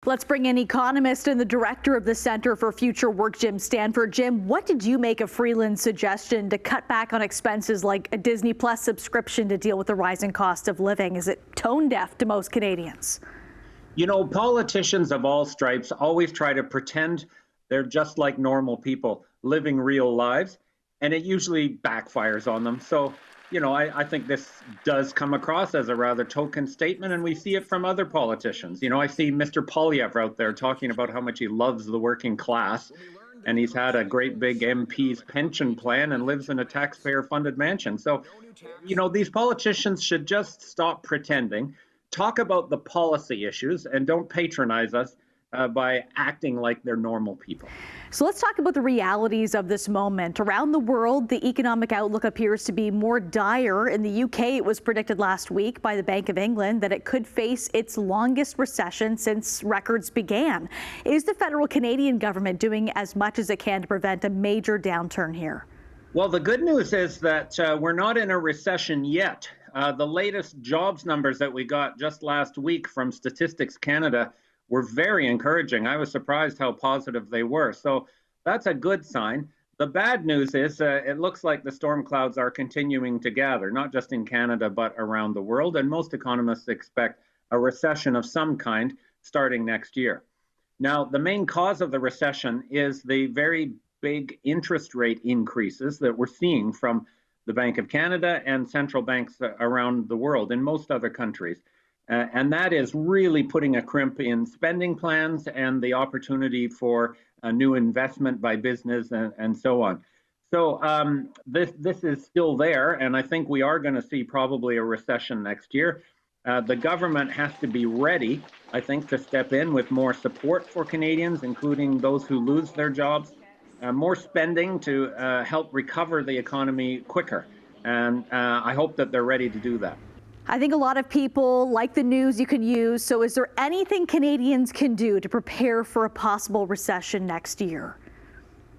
Let's bring in economist and the director of the Center for Future Work, Jim Stanford. Jim, what did you make of Freeland's suggestion to cut back on expenses like a Disney Plus subscription to deal with the rising cost of living? Is it tone deaf to most Canadians? You know, politicians of all stripes always try to pretend they're just like normal people living real lives, and it usually backfires on them. So, I think this does come across as a rather token statement, and we see it from other politicians. I see Mr. Polyev out there talking about how much he loves the working class, and he's had a great big MP's pension plan and lives in a taxpayer-funded mansion. So, these politicians should just stop pretending, talk about the policy issues, and don't patronize us by acting like they're normal people. So let's talk about the realities of this moment. Around the world, the economic outlook appears to be more dire. In the UK, it was predicted last week by the Bank of England that it could face its longest recession since records began. Is the federal Canadian government doing as much as it can to prevent a major downturn here? Well, the good news is that we're not in a recession yet. The latest jobs numbers that we got just last week from Statistics Canada were very encouraging. I was surprised how positive they were. So that's a good sign. The bad news is it looks like the storm clouds are continuing to gather, not just in Canada, but around the world. And most economists expect a recession of some kind starting next year. Now, the main cause of the recession is the very big interest rate increases that we're seeing from the Bank of Canada and central banks around the world in most other countries. And that is really putting a crimp in spending plans and the opportunity for a new investment by business and so on. So this is still there, and I think we are going to see probably a recession next year. The government has to be ready, I think, to step in with more support for Canadians, including those who lose their jobs, more spending to help recover the economy quicker. And I hope that they're ready to do that. I think a lot of people like the news you can use. So is there anything Canadians can do to prepare for a possible recession next year?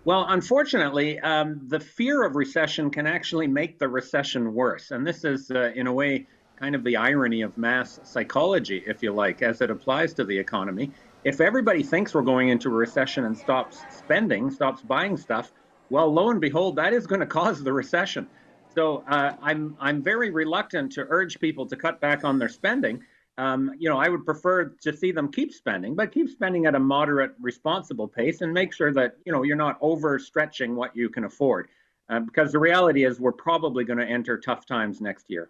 Well, unfortunately, the fear of recession can actually make the recession worse. And this is, in a way, kind of the irony of mass psychology, if you like, as it applies to the economy. If everybody thinks we're going into a recession and stops spending, stops buying stuff, well, lo and behold, that is going to cause the recession. So I'm very reluctant to urge people to cut back on their spending. I would prefer to see them keep spending, but keep spending at a moderate, responsible pace and make sure that, you're not overstretching what you can afford. Because the reality is we're probably going to enter tough times next year.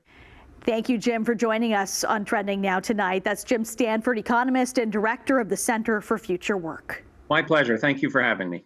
Thank you, Jim, for joining us on Trending Now tonight. That's Jim Stanford, economist and director of the Center for Future Work. My pleasure. Thank you for having me.